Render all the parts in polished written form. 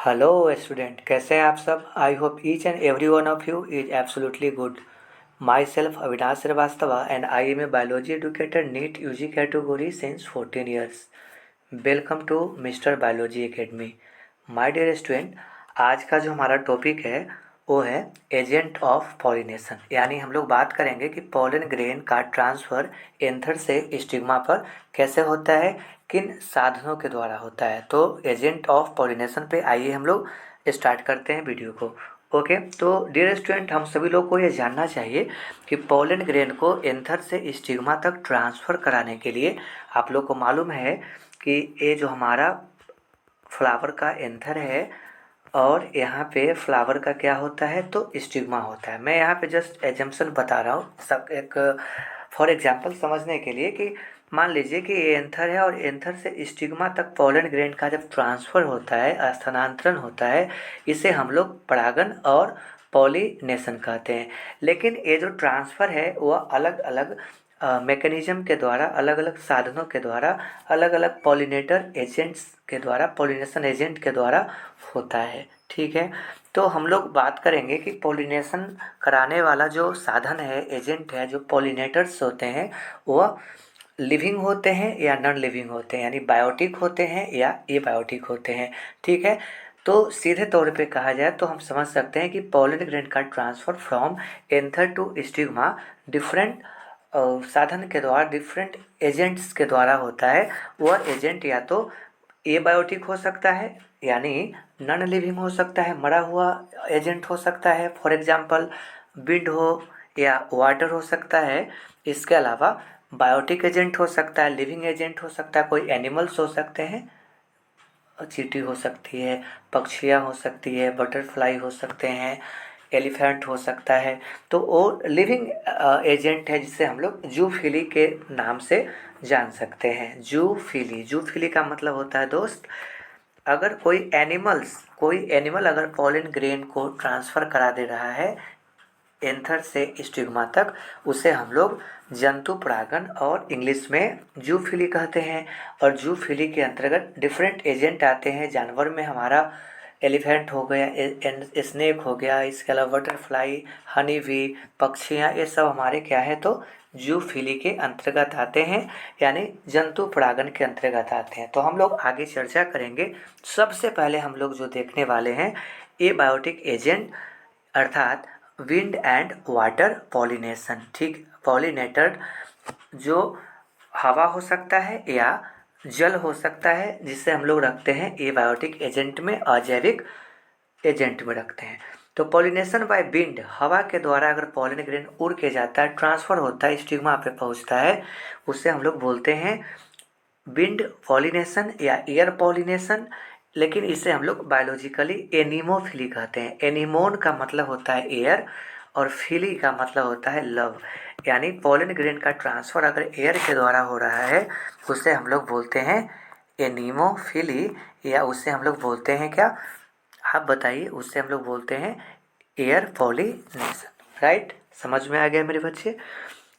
Hello student, कैसे हैं आप सब। I hope each and every one of you is absolutely good. Myself Avinash Srivastava and I am a biology educator NEET UG category since 14 years. Welcome to mister biology academy. My dear student, आज का जो हमारा topic है वो है agent of pollination. यानी हम लोग बात करेंगे कि पॉलन ग्रेन का ट्रांसफ़र एंथर से स्टिग्मा पर कैसे होता है, किन साधनों के द्वारा होता है। तो एजेंट ऑफ पॉलिनेशन पे आइए हम लोग स्टार्ट करते हैं वीडियो को। ओके, तो डियर स्टूडेंट, हम सभी लोग को ये जानना चाहिए कि पोलन ग्रेन को एंथर से स्टिग्मा तक ट्रांसफ़र कराने के लिए आप लोग को मालूम है कि ये जो हमारा फ्लावर का एंथर है और यहाँ पे फ्लावर का क्या होता है, तो स्टिग्मा होता है। मैं यहाँ पे जस्ट एजम्पशन बता रहा हूँ, सब एक फॉर एग्जांपल समझने के लिए कि मान लीजिए कि ये एंथर है और एंथर से स्टिग्मा तक पोलन ग्रेन का जब ट्रांसफ़र होता है, स्थानांतरण होता है, इसे हम लोग परागन और पॉलिनेशन कहते हैं। लेकिन ये जो ट्रांसफ़र है वह अलग अलग मैकेनिज्म के द्वारा, अलग अलग साधनों के द्वारा, अलग अलग पॉलिनेटर एजेंट्स के द्वारा, पॉलिनेशन एजेंट के द्वारा होता है। ठीक है, तो हम लोग बात करेंगे कि पॉलिनेशन कराने वाला जो साधन है, एजेंट है, जो पॉलिनेटर्स होते हैं वह लिविंग होते हैं या नॉन लिविंग होते हैं, यानी बायोटिक होते हैं या एबायोटिक होते हैं। ठीक है, तो सीधे तौर पे कहा जाए तो हम समझ सकते हैं कि पोलन ग्रेन का transfer from anther to stigma different साधन के द्वारा, डिफरेंट एजेंट्स के द्वारा होता है। वह एजेंट या तो एबायोटिक हो सकता है, यानी नॉन लिविंग हो सकता है, मरा हुआ एजेंट हो सकता है, फॉर एग्जांपल विंड हो या वाटर हो सकता है। इसके अलावा बायोटिक एजेंट हो सकता है, लिविंग एजेंट हो सकता है, कोई एनिमल्स हो सकते हैं, चींटी हो सकती है, पक्षियाँ हो सकती है, बटरफ्लाई हो सकते हैं, एलिफेंट हो सकता है। तो वो लिविंग एजेंट है जिसे हम लोग जूफिली के नाम से जान सकते हैं। जूफिली, जूफिली का मतलब होता है दोस्त, अगर कोई एनिमल अगर पोलन ग्रेन को ट्रांसफ़र करा दे रहा है एंथर से स्टिग्मा तक, उसे हम लोग जंतु परागन और इंग्लिश में जूफिली कहते हैं। और जूफिली के अंतर्गत डिफरेंट एजेंट आते हैं। जानवर में हमारा एलिफेंट हो गया, स्नेक हो गया, इसके अलावा बटरफ्लाई, हनी भी, पक्षियाँ, ये सब हमारे क्या है, तो जूफिली के अंतर्गत आते हैं, यानी जंतु परागन के अंतर्गत आते हैं। तो हम लोग आगे चर्चा करेंगे। सबसे पहले हम लोग जो देखने वाले हैं एबायोटिक एजेंट, अर्थात विंड एंड वाटर पॉलिनेशन। ठीक, पॉलिनेटर जो हवा हो सकता है या जल हो सकता है, जिसे हम लोग रखते हैं एबायोटिक एजेंट में, अजैविक एजेंट में रखते हैं। तो पॉलिनेशन बाय विंड, हवा के द्वारा अगर पॉलन ग्रेन उड़ के जाता है, ट्रांसफ़र होता है, स्टिग्मा पे पहुंचता है, उससे हम लोग बोलते हैं विंड पॉलिनेशन या एयर पॉलिनेशन। लेकिन इसे हम लोग बायोलॉजिकली एनीमोफिली कहते हैं। एनीमोन का मतलब होता है एयर और फिली का मतलब होता है लव। यानी पोलन ग्रेन का ट्रांसफ़र अगर एयर के द्वारा हो रहा है उसे हम लोग बोलते हैं एनीमोफिली, या उसे हम लोग बोलते हैं क्या, आप बताइए, उससे हम लोग बोलते हैं एयर पॉलिनेशन। राइट, समझ में आ गया मेरे बच्चे।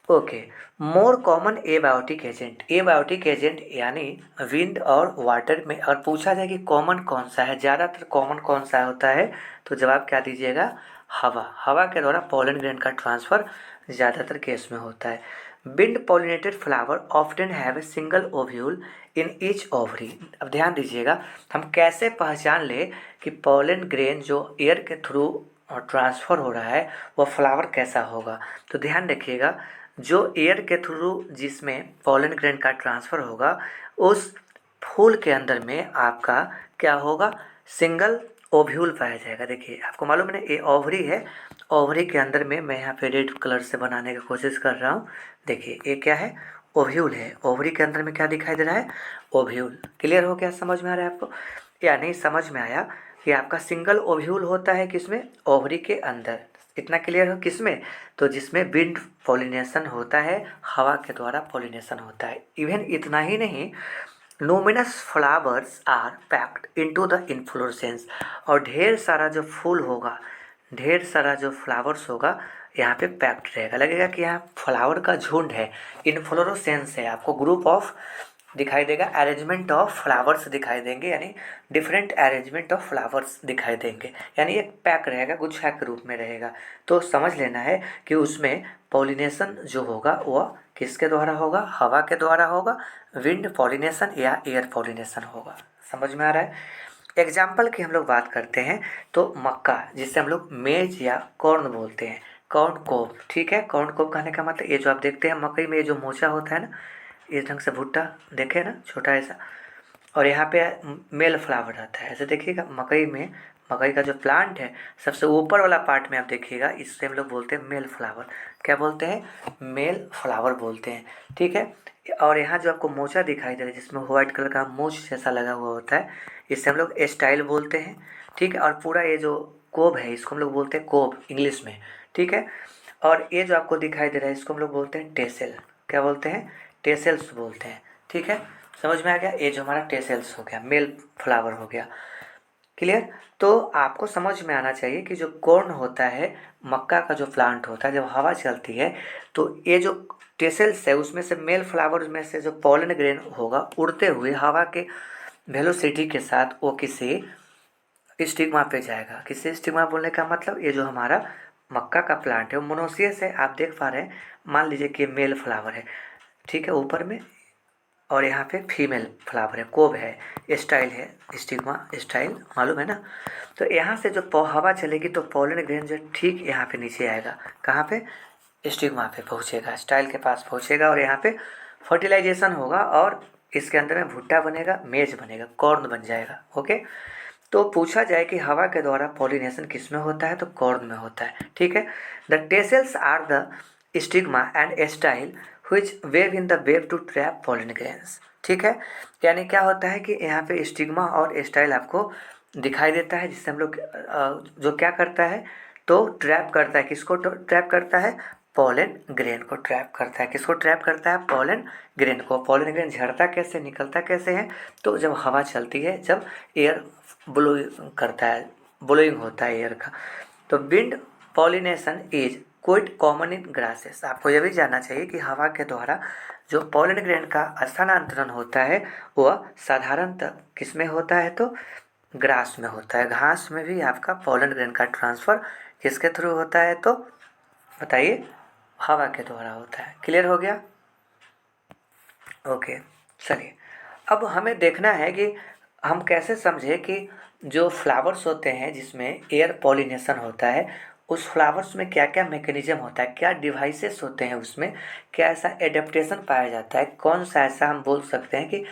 Okay, more common abiotic agent, abiotic agent यानी विंड और वाटर में अगर पूछा जाए कि कॉमन कौन सा है, ज़्यादातर कॉमन कौन सा होता है, तो जवाब क्या दीजिएगा, हवा। हवा के द्वारा पोलन ग्रेन का ट्रांसफ़र ज़्यादातर केस में होता है। Wind pollinated flower often have a single ovule in each ovary. अब ध्यान दीजिएगा, हम कैसे पहचान ले कि पोलन ग्रेन जो एयर के थ्रू ट्रांसफ़र हो रहा है वह फ्लावर कैसा होगा। तो ध्यान रखिएगा, जो एयर के थ्रू जिसमें पोलन ग्रेन का ट्रांसफ़र होगा, उस फूल के अंदर में आपका क्या होगा, सिंगल ओव्यूल पाया जाएगा। देखिए, आपको मालूम है ना, ये ओवरी है, ओवरी के अंदर में मैं यहाँ पे रेड कलर से बनाने की कोशिश कर रहा हूँ। देखिए ये क्या है, ओव्यूल है। ओवरी के अंदर में क्या दिखाई दे रहा है, ओव्यूल। क्लियर हो गया, समझ में आ रहा है आपको या नहीं समझ में आया कि आपका सिंगल ओव्यूल होता है किसमें, ओवरी के अंदर। इतना क्लियर हो किसमें, तो जिसमें विंड पॉलिनेशन होता है, हवा के द्वारा पॉलिनेशन होता है। इवन इतना ही नहीं, luminous flowers are packed into the inflorescence, और ढेर सारा जो फूल होगा, ढेर सारा जो फ्लावर्स होगा यहाँ पे पैक्ड रहेगा। लगेगा कि यहाँ फ्लावर का झुंड है, इन्फ्लोरेसेंस है, आपको ग्रुप ऑफ दिखाई देगा, अरेंजमेंट ऑफ फ्लावर्स दिखाई देंगे, यानी डिफरेंट अरेंजमेंट ऑफ फ्लावर्स दिखाई देंगे, यानी एक पैक रहेगा, गुच्छा के रूप में रहेगा। तो समझ लेना है कि उसमें पॉलिनेशन जो होगा वह किसके द्वारा होगा, हवा के द्वारा होगा, विंड पॉलिनेशन या एयर पॉलिनेशन होगा। समझ में आ रहा है। एग्जाम्पल की हम लोग बात करते हैं तो मक्का, जिसे हम लोग मेज या कॉर्न बोलते हैं, कॉर्न कोब, ठीक है। कॉर्न कोब कहने का मतलब ये जो आप देखते हैं मकई में ये जो मोचा होता है ना, इस ढंग से भुट्टा देखे ना, छोटा ऐसा, और यहाँ पे मेल फ्लावर रहता है। ऐसे देखिएगा मकई में, मकई का जो प्लांट है सबसे ऊपर वाला पार्ट में आप देखिएगा, इससे हम लोग बोलते हैं मेल फ्लावर। क्या बोलते हैं, मेल फ्लावर बोलते हैं, ठीक है। और यहाँ जो आपको मोचा दिखाई दे रहा है जिसमें व्हाइट कलर का मूछ जैसा लगा हुआ होता है, इससे हम लोग स्टाइल बोलते हैं, ठीक है। और पूरा ये जो कोब है इसको हम लोग बोलते हैं कोब इंग्लिश में, ठीक है। और ये जो आपको दिखाई दे रहा है इसको हम लोग बोलते हैं टेसल। क्या बोलते हैं, टेसल्स बोलते हैं, ठीक है। समझ में आ गया, ये जो हमारा टेसल्स हो गया, मेल फ्लावर हो गया, क्लियर। तो आपको समझ में आना चाहिए कि जो कॉर्न होता है, मक्का का जो प्लांट होता है, जब हवा चलती है तो ये जो टेसल्स है उसमें से मेल फ्लावर में से जो पॉलन ग्रेन होगा उड़ते हुए हवा के वेलोसिटी के साथ वो किसी स्टिग्मा पे जाएगा। किसी स्टिग्मा बोलने का मतलब ये जो हमारा मक्का का प्लांट है वो मोनोसियस है, आप देख पा रहे हैं। मान लीजिए कि मेल फ्लावर है, ठीक है, ऊपर में, और यहाँ पे फीमेल फ्लावर है, कोब है, स्टाइल है, स्टिग्मा स्टाइल, मालूम है ना। तो यहाँ से जो हवा चलेगी तो पॉलन ग्रेन जो ठीक यहाँ पे नीचे आएगा, कहाँ पे, स्टिग्मा पे पहुँचेगा, स्टाइल के पास पहुँचेगा, और यहाँ पे फर्टिलाइजेशन होगा और इसके अंदर में भुट्टा बनेगा, मेज बनेगा, कॉर्न बन जाएगा। ओके। तो पूछा जाए कि हवा के द्वारा पॉलिनेशन किस में होता है, तो कॉर्न में होता है, ठीक है। The tassels are the stigma and style which wave in the wave to trap pollen grains, ठीक है। यानी क्या होता है कि यहाँ पे स्टिग्मा और स्टाइल आपको दिखाई देता है, जिससे हम लोग जो क्या करता है, तो ट्रैप करता है, किसको ट्रैप करता है, पॉलन ग्रेन को ट्रैप करता है। किसको ट्रैप करता है, पॉलन ग्रेन को। पॉलन ग्रेन झड़ता कैसे, निकलता कैसे है, तो जब हवा चलती है, जब एयर ब्लोइंग करता है, ब्लोइंग होता है एयर का। तो wind pollination is quite common in grasses. आपको यह भी जानना चाहिए कि हवा के द्वारा जो पॉलन ग्रेन का स्थानांतरण होता है वह साधारणतः किस में होता है, तो ग्रास में होता है। घास में भी आपका पॉलन ग्रेन का ट्रांसफ़र किसके थ्रू होता है, तो बताइए, हवा के द्वारा होता है। क्लियर हो गया। ओके, चलिए अब हमें देखना है कि हम कैसे समझे कि जो फ्लावर्स होते हैं जिसमें एयर पॉलिनेशन होता है, उस फ्लावर्स में क्या क्या मैकेनिज्म होता है, क्या डिवाइसेस होते हैं उसमें, क्या ऐसा एडेप्टेशन पाया जाता है, कौन सा ऐसा हम बोल सकते हैं कि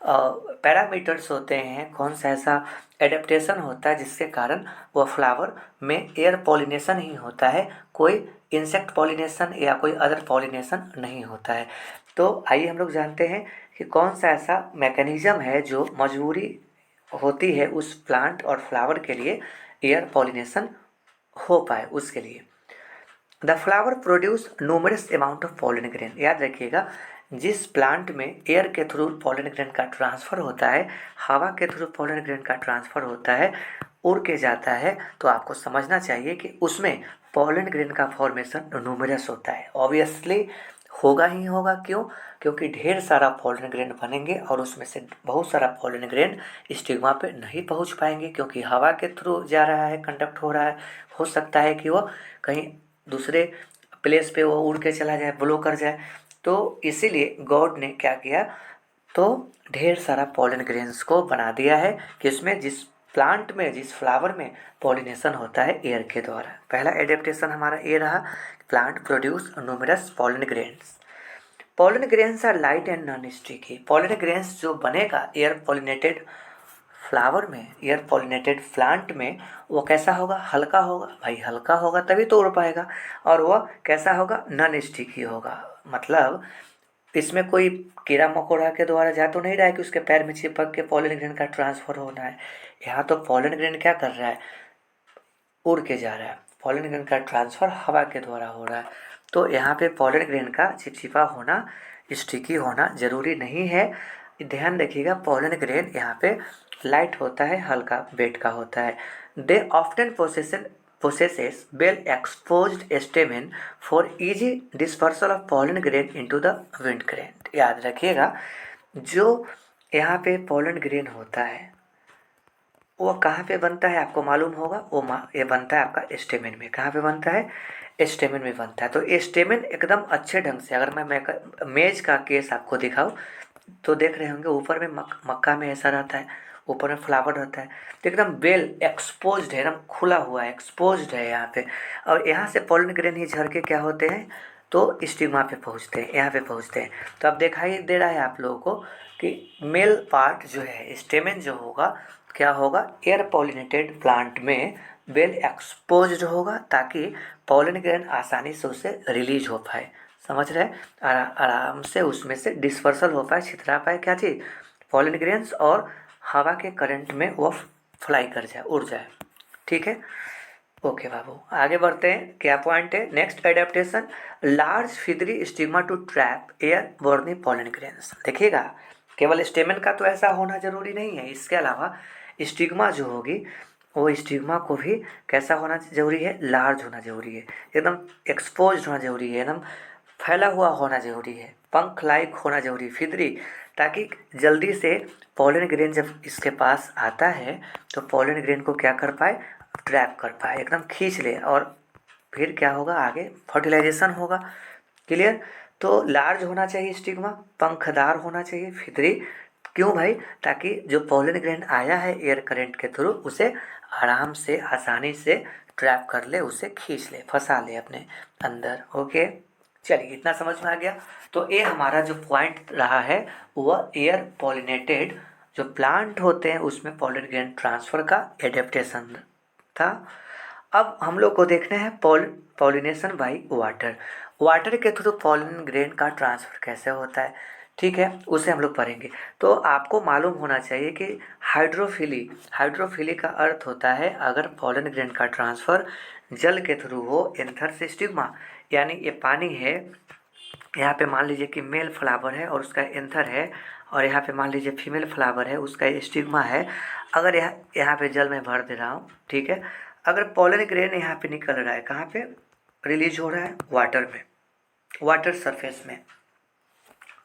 पैरामीटर्स होते हैं, कौन सा ऐसा एडेप्टेशन होता है जिसके कारण वह फ्लावर में एयर पॉलिनेशन ही होता है, कोई इंसेक्ट पॉलिनेशन या कोई अदर पॉलिनेशन नहीं होता है। तो आइए हम लोग जानते हैं कि कौन सा ऐसा मैकेनिज्म है जो मजबूरी होती है उस प्लांट और फ्लावर के लिए एयर पॉलिनेशन हो पाए उसके लिए। The flower produce numerous amount of pollen grain. याद रखिएगा, जिस प्लांट में एयर के थ्रू पॉलन ग्रेन का ट्रांसफ़र होता है, हवा के थ्रू पॉलन ग्रेन का ट्रांसफ़र होता है, उड़ के जाता है, तो आपको समझना चाहिए कि उसमें पॉलन ग्रेन का फॉर्मेशन न्यूमरस होता है। ऑब्वियसली होगा ही होगा, क्यों, क्योंकि ढेर सारा पॉलन ग्रेन बनेंगे और उसमें से बहुत सारा पॉलन ग्रेन स्टिग्मा पे नहीं पहुंच पाएंगे, क्योंकि हवा के थ्रू जा रहा है, कंडक्ट हो रहा है। हो सकता है कि वो कहीं दूसरे प्लेस पे वो उड़ के चला जाए, ब्लो कर जाए। तो इसीलिए गॉड ने क्या किया, तो ढेर सारा पॉलन ग्रेन्स को बना दिया है कि इसमें जिस प्लांट में, जिस फ्लावर में पॉलिनेशन होता है एयर के द्वारा। पहला एडेप्टेशन हमारा ये रहा, plant produce numerous pollen grains. Pollen grains are light and non sticky. Pollen grains जो बनेगा एयर पॉलिनेटेड फ्लावर में, एयर पॉलिनेटेड प्लांट में, वो कैसा होगा, हल्का होगा। भाई हल्का होगा तभी तो उड़ पाएगा। और वह कैसा होगा, नॉन स्टिकी होगा। मतलब इसमें कोई कीड़ा मकोड़ा के द्वारा जा तो नहीं रहा है कि उसके पैर में चिपक के पॉलन ग्रेन का ट्रांसफ़र होना है। यहाँ तो पॉलन ग्रेन क्या कर रहा है, उड़ के जा रहा है। पॉलन ग्रेन का ट्रांसफ़र हवा के द्वारा हो रहा है। तो यहाँ पे पॉलन ग्रेन का चिपचिपा होना, स्टिकी होना ज़रूरी नहीं है। ध्यान रखिएगा, पॉलन ग्रेन यहाँ पे लाइट होता है, हल्का वेट का होता है। दे often possesses well exposed stamen for easy dispersal of pollen grain into the wind current। याद रखिएगा जो यहाँ पे पोलन ग्रेन होता है वो कहाँ पे बनता है आपको मालूम होगा, ये बनता है आपका स्टेमिन में। कहाँ पे बनता है? स्टेमिन में बनता है। तो स्टेमिन एकदम अच्छे ढंग से, अगर मैं मेज का केस आपको दिखाऊं तो देख रहे होंगे ऊपर में मक्का में ऐसा रहता है, ऊपर में फ्लावर रहता है, तो एकदम वेल एक्सपोज्ड है, एकदम खुला हुआ है, एक्सपोज्ड है यहाँ पे। और यहाँ से पोलन ग्रेन ही झड़ के क्या होते हैं, तो स्टिग्मा पे पहुँचते हैं, यहाँ पे पहुँचते हैं। तो अब दिखाई दे रहा है आप लोगों को कि मेल पार्ट जो है स्टेमेन जो होगा क्या होगा, एयर पॉलिनेटेड प्लांट में वेल एक्सपोज्ड होगा, ताकि पोलन ग्रेन आसानी से उससे रिलीज हो पाए। समझ रहे हैं? आराम से उसमें से डिस्पर्सल हो पाए, छितरा पाए क्या चीज़, पोलन ग्रेन्स, और हवा के करंट में वो फ्लाई कर जाए, उड़ जाए। ठीक है, ओके बाबू, आगे बढ़ते हैं। क्या पॉइंट है next? Adaptation, large feathery stigma to trap airborne pollen grains. देखिएगा, केवल स्टेमन का तो ऐसा होना जरूरी नहीं है, इसके अलावा स्टिग्मा जो होगी वो स्टिग्मा को भी कैसा होना जरूरी है, लार्ज होना जरूरी है, एकदम एक्सपोज होना जरूरी है, एकदम फैला हुआ होना जरूरी है, पंख लाइक होना जरूरी है, फिदरी, ताकि जल्दी से पोलन ग्रेन जब इसके पास आता है तो पोलन ग्रेन को क्या कर पाए, ट्रैप कर पाए, एकदम खींच ले, और फिर क्या होगा आगे, फर्टिलाइजेशन होगा। क्लियर? तो लार्ज होना चाहिए स्टिग्मा, पंखदार होना चाहिए, फिदरी। क्यों भाई? ताकि जो पोलन ग्रेन आया है एयर करंट के थ्रू उसे आराम से आसानी से ट्रैप कर ले, उसे खींच ले, फंसा ले अपने अंदर। ओके, चलिए इतना समझ में आ गया। तो ये हमारा जो पॉइंट रहा है वह एयर पॉलिनेटेड जो प्लांट होते हैं उसमें पोलन ग्रेन ट्रांसफ़र का एडेप्टेशन था। अब हम लोग को देखना है पॉलिनेशन बाई वाटर। वाटर के थ्रू पोलन ग्रेन का ट्रांसफ़र कैसे होता है, ठीक है, उसे हम लोग पढ़ेंगे। तो आपको मालूम होना चाहिए कि हाइड्रोफिली का अर्थ होता है अगर पोलन ग्रेन का ट्रांसफ़र जल के थ्रू हो एंथर से स्टिग्मा, यानी ये पानी है, यहाँ पे मान लीजिए कि मेल फ्लावर है और उसका एंथर है, और यहाँ पे मान लीजिए फीमेल फ्लावर है उसका स्टिग्मा है। अगर यहाँ पे जल में भर दे रहा हूँ, ठीक है, अगर पोलन ग्रेन यहाँ पे निकल रहा है, कहाँ पे रिलीज हो रहा है, वाटर में, वाटर सरफेस में,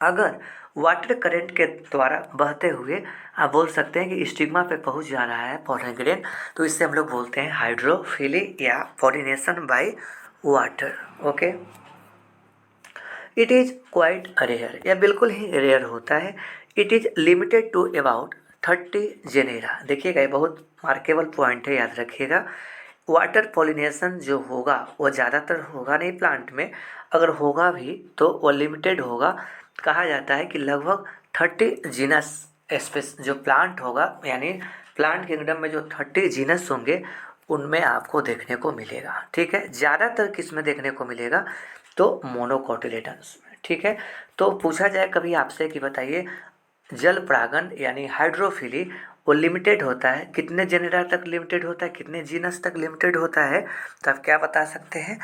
अगर वाटर करंट के द्वारा बहते हुए आप बोल सकते हैं कि स्टिग्मा पे पहुंच जा रहा है पोलन ग्रेन, तो इससे हम लोग बोलते हैं हाइड्रोफिली या pollination by water. Okay, it is quite rare, यह बिल्कुल ही रेयर होता है। It is limited to about 30 genera. देखिएगा, ये बहुत मार्केबल पॉइंट है, याद रखिएगा। वाटर पॉलिनेशन जो होगा वो ज़्यादातर होगा नहीं प्लांट में, अगर होगा भी तो वो लिमिटेड होगा। कहा जाता है कि लगभग 30 जीनस स्पेस जो प्लांट होगा, यानी प्लांट किंगडम में जो 30 जीनस होंगे उनमें आपको देखने को मिलेगा। ठीक है, ज़्यादातर किस में देखने को मिलेगा, तो मोनोकोटिलेडन्स में। ठीक है, तो पूछा जाए कभी आपसे कि बताइए जल परागन यानी हाइड्रोफिली वो लिमिटेड होता है, कितने जेनेरा तक लिमिटेड होता है, कितने जीनस तक लिमिटेड होता है, तो आप क्या बता सकते हैं,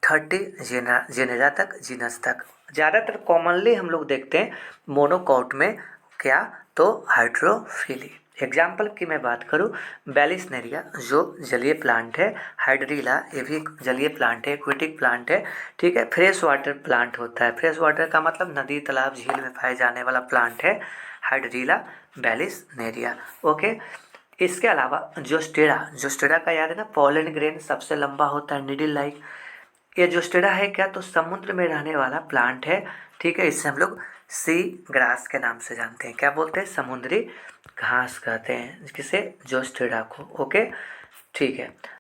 30 जेनेरा तक, जीनस तक। ज़्यादातर कॉमनली हम लोग देखते हैं मोनोकॉट में, क्या, तो हाइड्रोफिली। एग्जाम्पल की मैं बात करूँ, बैलिसनेरिया जो जलीय प्लांट है, हाइड्रीला ये भी जलीय प्लांट है, एक्वेटिक प्लांट है। ठीक है, फ्रेश वाटर प्लांट होता है, फ्रेश वाटर का मतलब नदी तालाब झील में पाए जाने वाला प्लांट है हाइड्रीला बैलिसनेरिया। ओके, इसके अलावा जोस्टेरा का याद है ना, पोलन ग्रेन सबसे लंबा होता है, निडिल लाइक। ये जोस्टेरा है क्या, तो समुद्र में रहने वाला प्लांट है। ठीक है, इससे हम लोग सी ग्रास के नाम से जानते हैं, क्या बोलते हैं, समुद्री घास कहते हैं किसे, जोस्टेरा को। ओके, ठीक है।